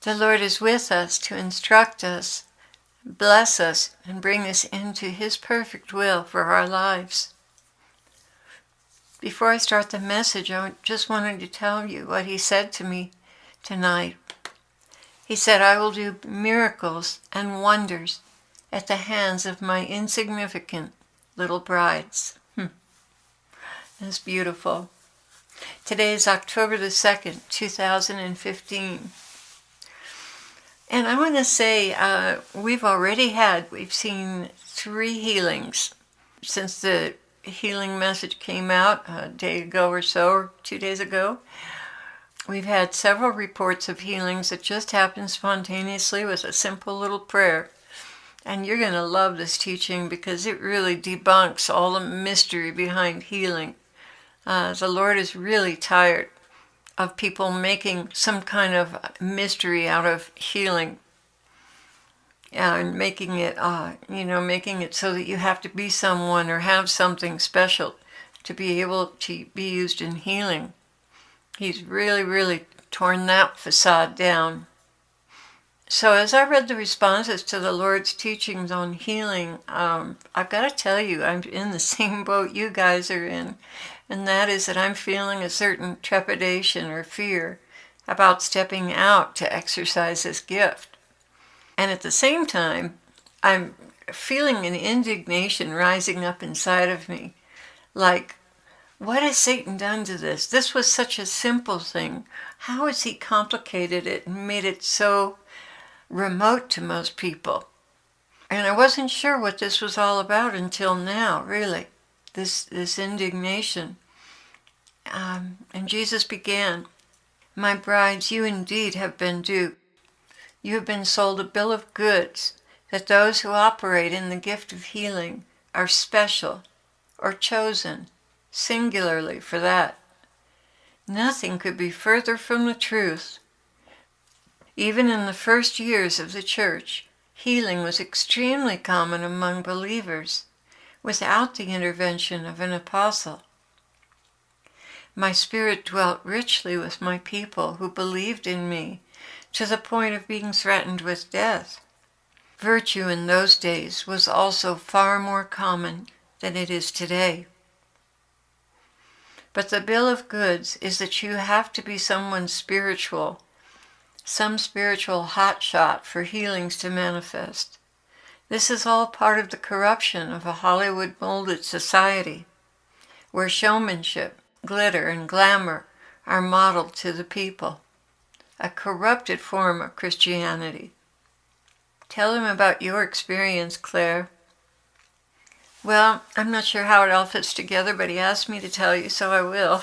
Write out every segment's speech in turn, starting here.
The Lord is with us to instruct us, bless us, and bring us into His perfect will for our lives. Before I start the message, I just wanted to tell you what He said to me tonight. He said, I will do miracles and wonders at the hands of my insignificant little brides. That's beautiful. Today is October the 2nd, 2015. And I want to say we've seen 3 healings since the healing message came out a day ago or so, or 2 days ago. We've had several reports of healings that just happened spontaneously with a simple little prayer. And you're going to love this teaching because it really debunks all the mystery behind healing. The Lord is really tired of people making some kind of mystery out of healing and making it so that you have to be someone or have something special to be able to be used in healing. He's really, really torn that facade down. So as I read the responses to the Lord's teachings on healing, I've got to tell you, I'm in the same boat you guys are in. And that is that I'm feeling a certain trepidation or fear about stepping out to exercise this gift. And at the same time, I'm feeling an indignation rising up inside of me. Like, what has Satan done to this? This was such a simple thing. How has he complicated it and made it so remote to most people? And I wasn't sure what this was all about until now, really. This indignation. And Jesus began, my brides, you indeed have been duped. You have been sold a bill of goods that those who operate in the gift of healing are special or chosen singularly for that. Nothing could be further from the truth. Even in the first years of the church, healing was extremely common among believers, without the intervention of an apostle. My spirit dwelt richly with my people who believed in me to the point of being threatened with death. Virtue in those days was also far more common than it is today. But the bill of goods is that you have to be someone spiritual, some spiritual hotshot for healings to manifest. This is all part of the corruption of a Hollywood-molded society, where showmanship, glitter, and glamour are modeled to the people. A corrupted form of Christianity. Tell him about your experience, Claire. Well, I'm not sure how it all fits together, but he asked me to tell you, so I will.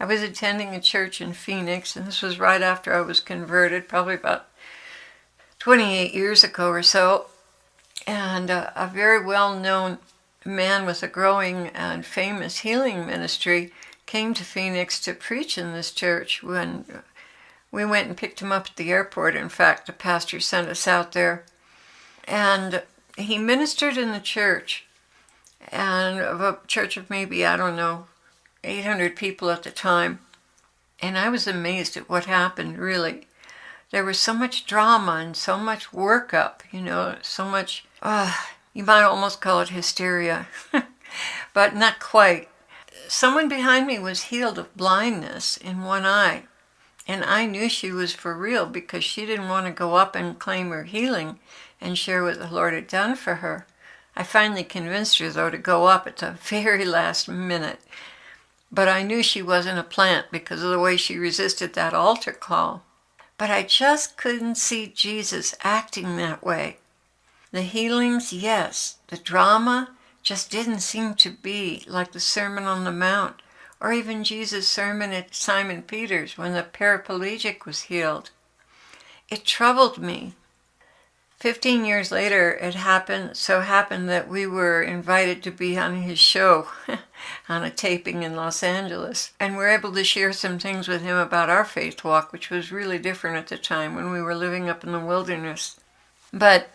I was attending a church in Phoenix, and this was right after I was converted, probably about 28 years ago or so. And a very well-known man with a growing and famous healing ministry came to Phoenix to preach in this church. When we went and picked him up at the airport, in fact, the pastor sent us out there. And he ministered in the church, and of a church of maybe, 800 people at the time. And I was amazed at what happened, really. There was so much drama and so much workup, so much, you might almost call it hysteria, but not quite. Someone behind me was healed of blindness in one eye, and I knew she was for real because she didn't want to go up and claim her healing and share what the Lord had done for her. I finally convinced her, though, to go up at the very last minute. But I knew she wasn't a plant because of the way she resisted that altar call. But I just couldn't see Jesus acting that way. The healings, yes. The drama just didn't seem to be like the Sermon on the Mount, or even Jesus' sermon at Simon Peter's when the paraplegic was healed. It troubled me. 15 years later, it happened that we were invited to be on his show on a taping in Los Angeles. And we're able to share some things with him about our faith walk, which was really different at the time when we were living up in the wilderness. But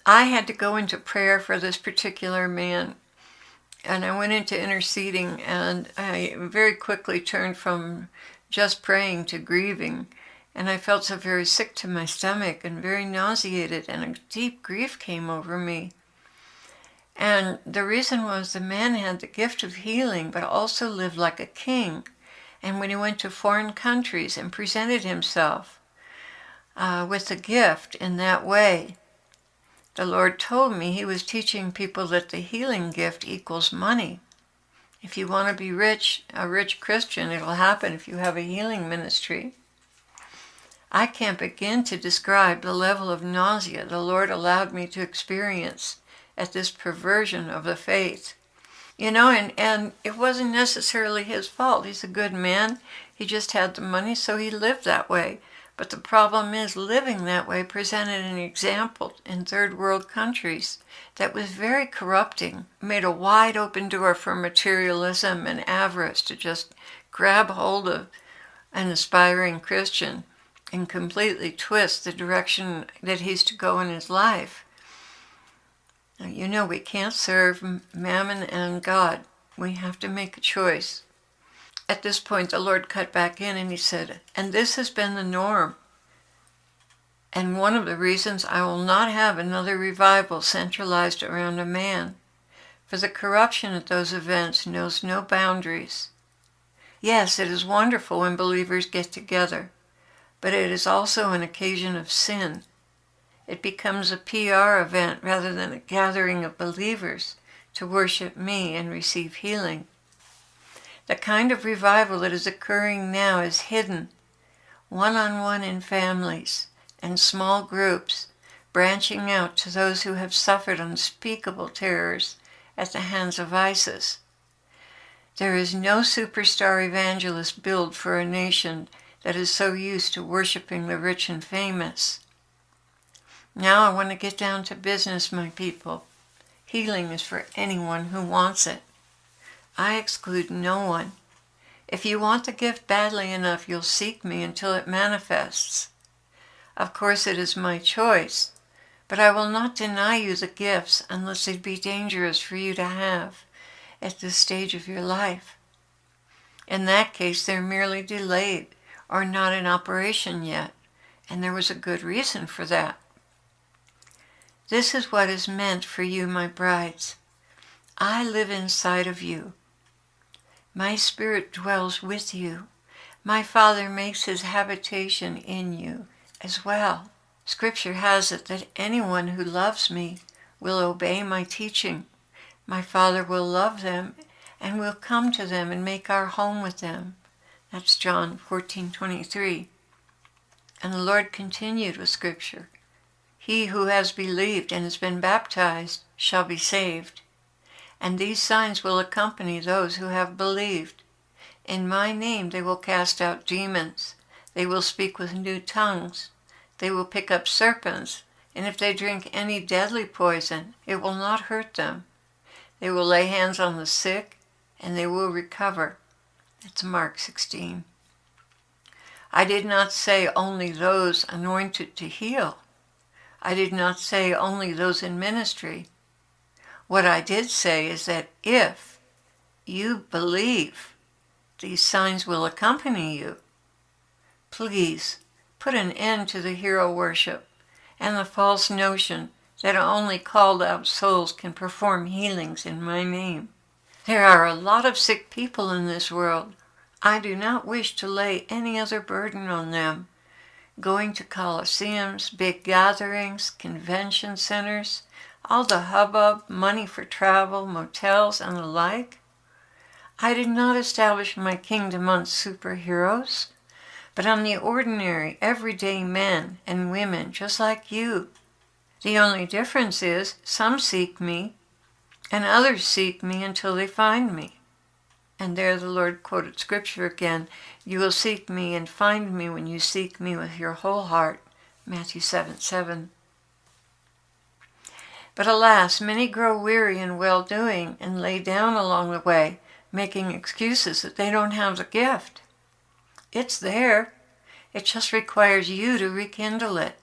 I had to go into prayer for this particular man. And I went into interceding, and I very quickly turned from just praying to grieving. And I felt so very sick to my stomach and very nauseated, and a deep grief came over me. And the reason was the man had the gift of healing, but also lived like a king. And when he went to foreign countries and presented himself with the gift in that way, the Lord told me he was teaching people that the healing gift equals money. If you want to be rich, a rich Christian, it'll happen if you have a healing ministry. I can't begin to describe the level of nausea the Lord allowed me to experience at this perversion of the faith. And it wasn't necessarily his fault. He's a good man. He just had the money, so he lived that way. But the problem is, living that way presented an example in third world countries that was very corrupting, made a wide open door for materialism and avarice to just grab hold of an aspiring Christian and completely twist the direction that he's to go in his life. Now, we can't serve Mammon and God. We have to make a choice. At this point, the Lord cut back in and he said, and this has been the norm. And one of the reasons I will not have another revival centralized around a man, for the corruption at those events knows no boundaries. Yes, it is wonderful when believers get together, but it is also an occasion of sin. It becomes a PR event rather than a gathering of believers to worship me and receive healing. The kind of revival that is occurring now is hidden, one-on-one in families and small groups, branching out to those who have suffered unspeakable terrors at the hands of ISIS. There is no superstar evangelist build for a nation that is so used to worshiping the rich and famous. Now I want to get down to business, my people. Healing is for anyone who wants it. I exclude no one. If you want the gift badly enough, you'll seek me until it manifests. Of course, it is my choice, but I will not deny you the gifts unless they'd be dangerous for you to have at this stage of your life. In that case, they're merely delayed or not in operation yet, and there was a good reason for that. This is what is meant for you, my brides. I live inside of you. My Spirit dwells with you. My Father makes his habitation in you as well. Scripture has it that anyone who loves me will obey my teaching. My Father will love them and will come to them and make our home with them. That's John 14:23. And the Lord continued with Scripture. He who has believed and has been baptized shall be saved. And these signs will accompany those who have believed. In my name they will cast out demons. They will speak with new tongues. They will pick up serpents. And if they drink any deadly poison, it will not hurt them. They will lay hands on the sick, and they will recover. That's Mark 16. I did not say only those anointed to heal. I did not say only those in ministry. What I did say is that if you believe, these signs will accompany you. Please put an end to the hero worship and the false notion that only called out souls can perform healings in my name. There are a lot of sick people in this world. I do not wish to lay any other burden on them. Going to coliseums, big gatherings, convention centers, all the hubbub, money for travel, motels, and the like. I did not establish my kingdom on superheroes, but on the ordinary, everyday men and women just like you. The only difference is some seek me, and others seek me until they find me. And there the Lord quoted Scripture again. You will seek me and find me when you seek me with your whole heart. Matthew 7:7. But alas, many grow weary in well-doing and lay down along the way, making excuses that they don't have the gift. It's there. It just requires you to rekindle it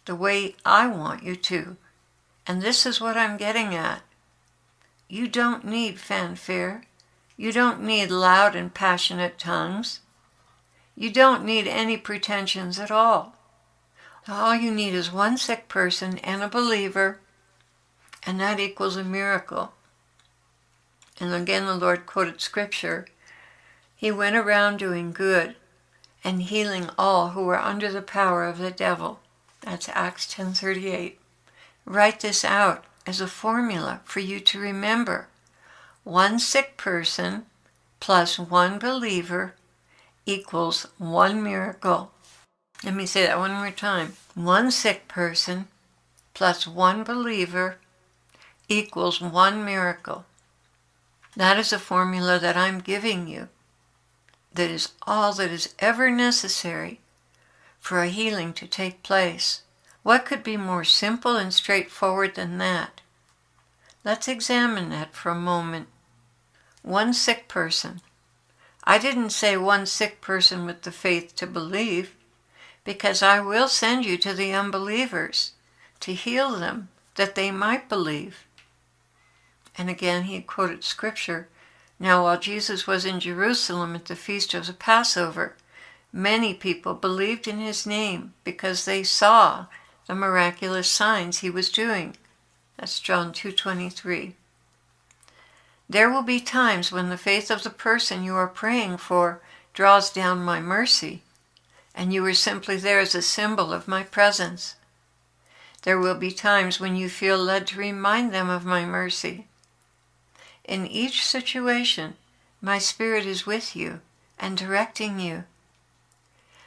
the way I want you to. And this is what I'm getting at. You don't need fanfare. You don't need loud and passionate tongues. You don't need any pretensions at all. All you need is one sick person and a believer, and that equals a miracle. And again, the Lord quoted scripture. He went around doing good and healing all who were under the power of the devil. That's Acts 10:38. Write this out as a formula for you to remember. One sick person plus one believer equals one miracle. Let me say that one more time. One sick person plus one believer equals one miracle. That is a formula that I'm giving you. That is all that is ever necessary for a healing to take place. What could be more simple and straightforward than that? Let's examine that for a moment. One sick person. I didn't say one sick person with the faith to believe, because I will send you to the unbelievers to heal them, that they might believe. And again, he quoted scripture. Now, while Jesus was in Jerusalem at the feast of the Passover, many people believed in his name because they saw the miraculous signs he was doing. That's John 2:23. There will be times when the faith of the person you are praying for draws down my mercy, and you are simply there as a symbol of my presence. There will be times when you feel led to remind them of my mercy. In each situation, my Spirit is with you and directing you.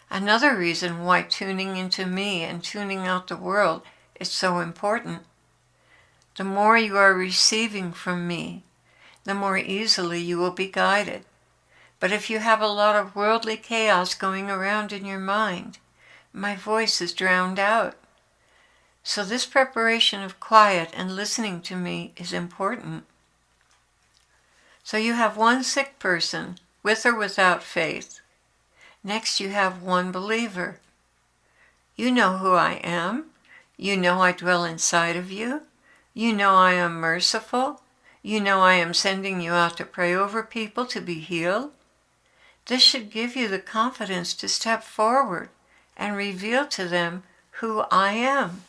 Another reason why tuning into me and tuning out the world is so important. The more you are receiving from me, the more easily you will be guided. But if you have a lot of worldly chaos going around in your mind, my voice is drowned out. So this preparation of quiet and listening to me is important. So you have one sick person, with or without faith. Next you have one believer. You know who I am. You know I dwell inside of you. You know I am merciful. You know I am sending you out to pray over people to be healed. This should give you the confidence to step forward and reveal to them who I am.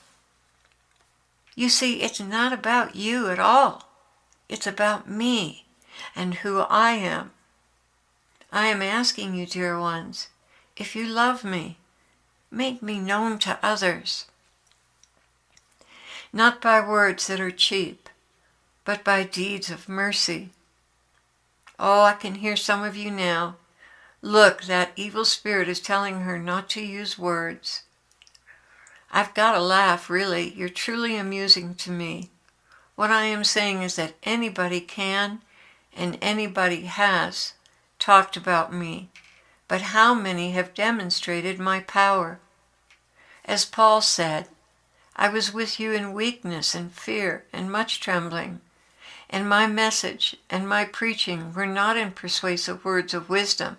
You see, it's not about you at all. It's about me and who I am. I am asking you, dear ones, if you love me, make me known to others. Not by words that are cheap, but by deeds of mercy. Oh, I can hear some of you now. Look, that evil spirit is telling her not to use words. I've got to laugh, really. You're truly amusing to me. What I am saying is that anybody can and anybody has talked about me, but how many have demonstrated my power? As Paul said, I was with you in weakness and fear and much trembling, and my message and my preaching were not in persuasive words of wisdom,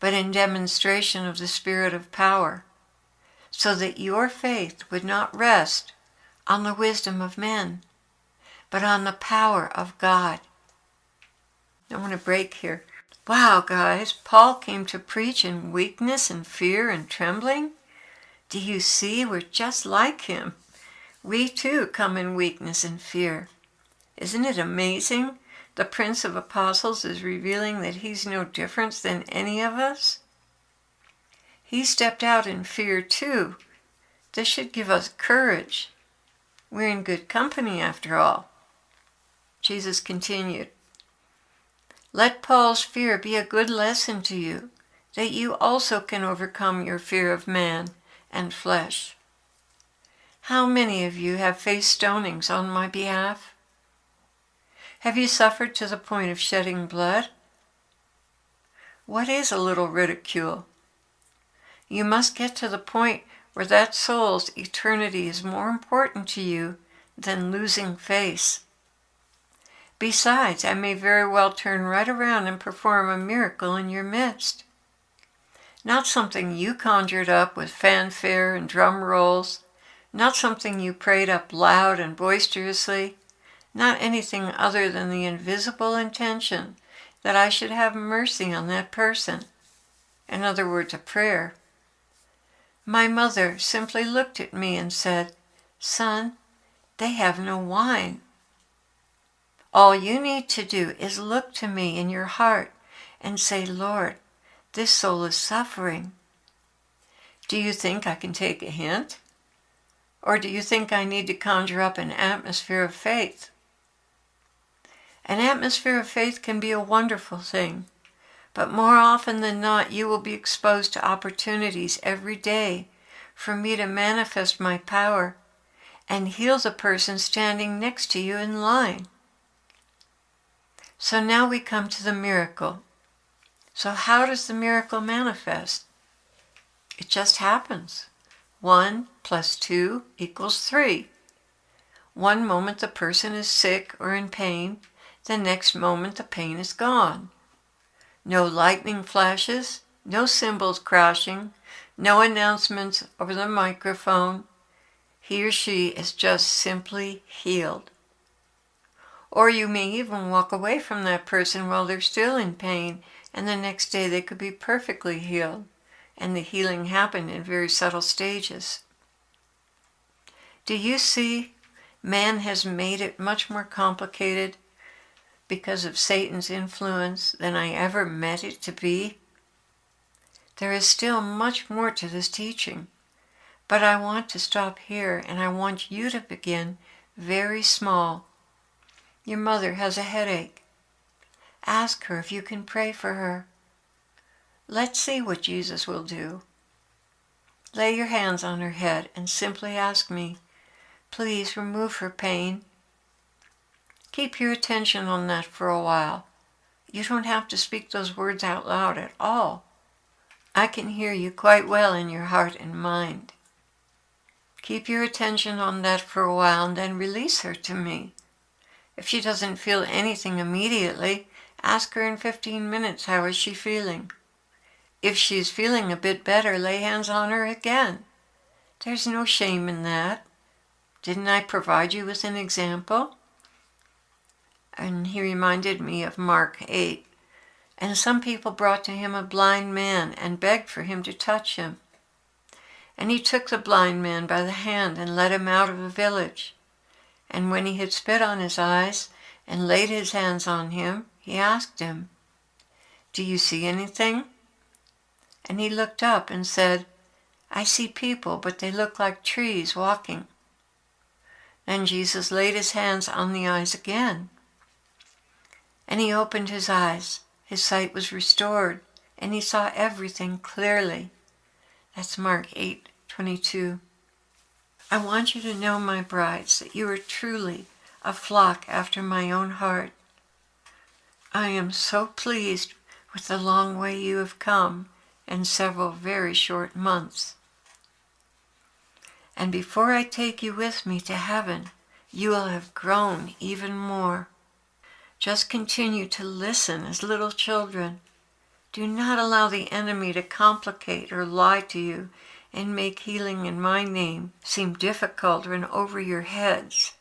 but in demonstration of the Spirit of power, so that your faith would not rest on the wisdom of men, but on the power of God. I want to break here. Wow, guys, Paul came to preach in weakness and fear and trembling. Do you see? We're just like him. We too come in weakness and fear. Isn't it amazing? The Prince of Apostles is revealing that he's no different than any of us. He stepped out in fear too. This should give us courage. We're in good company after all. Jesus continued, let Paul's fear be a good lesson to you, that you also can overcome your fear of man and flesh. How many of you have faced stonings on my behalf? Have you suffered to the point of shedding blood? What is a little ridicule? You must get to the point where that soul's eternity is more important to you than losing face. Besides, I may very well turn right around and perform a miracle in your midst. Not something you conjured up with fanfare and drum rolls, not something you prayed up loud and boisterously, not anything other than the invisible intention that I should have mercy on that person in other words, a prayer, my mother simply looked at me and said, "Son, they have no wine. All you need to do is look to me in your heart and say, Lord, this soul is suffering. Do you think I can take a hint? Or do you think I need to conjure up an atmosphere of faith?" An atmosphere of faith can be a wonderful thing, but more often than not, you will be exposed to opportunities every day for me to manifest my power and heal the person standing next to you in line. So now we come to the miracle. So how does the miracle manifest? It just happens. 1 + 2 = 3. One moment the person is sick or in pain, the next moment the pain is gone. No lightning flashes, no cymbals crashing, no announcements over the microphone. He or she is just simply healed. Or you may even walk away from that person while they're still in pain, and the next day they could be perfectly healed, and the healing happened in very subtle stages. Do you see? Man has made it much more complicated because of Satan's influence than I ever meant it to be. There is still much more to this teaching, but I want to stop here, and I want you to begin very small. Your mother has a headache. Ask her if you can pray for her. Let's see what Jesus will do. Lay your hands on her head and simply ask me, please remove her pain. Keep your attention on that for a while. You don't have to speak those words out loud at all. I can hear you quite well in your heart and mind. Keep your attention on that for a while and then release her to me. If she doesn't feel anything immediately, ask her in 15 minutes how is she feeling. If she's feeling a bit better, lay hands on her again. There's no shame in that. Didn't I provide you with an example? And he reminded me of Mark 8. And some people brought to him a blind man and begged for him to touch him. And he took the blind man by the hand and led him out of the village. And when he had spit on his eyes and laid his hands on him, he asked him, "Do you see anything?" And he looked up and said, "I see people, but they look like trees walking." Then Jesus laid his hands on the eyes again. And he opened his eyes. His sight was restored, and he saw everything clearly. That's Mark 8:22. I want you to know, my brides, that you are truly a flock after my own heart. I am so pleased with the long way you have come in several very short months. And before I take you with me to heaven, you will have grown even more. Just continue to listen as little children. Do not allow the enemy to complicate or lie to you and make healing in my name seem difficult or over your heads.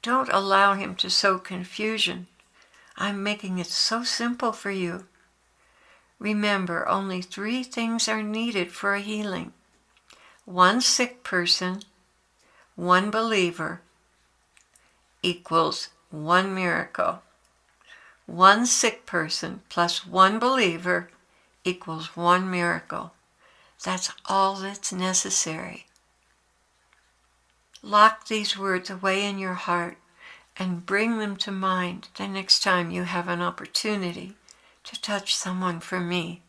Don't allow him to sow confusion. I'm making it so simple for you. Remember, only 3 things are needed for a healing. 1 sick person, 1 believer equals 1 miracle. 1 sick person plus 1 believer equals 1 miracle. That's all that's necessary. Lock these words away in your heart and bring them to mind the next time you have an opportunity to touch someone for me.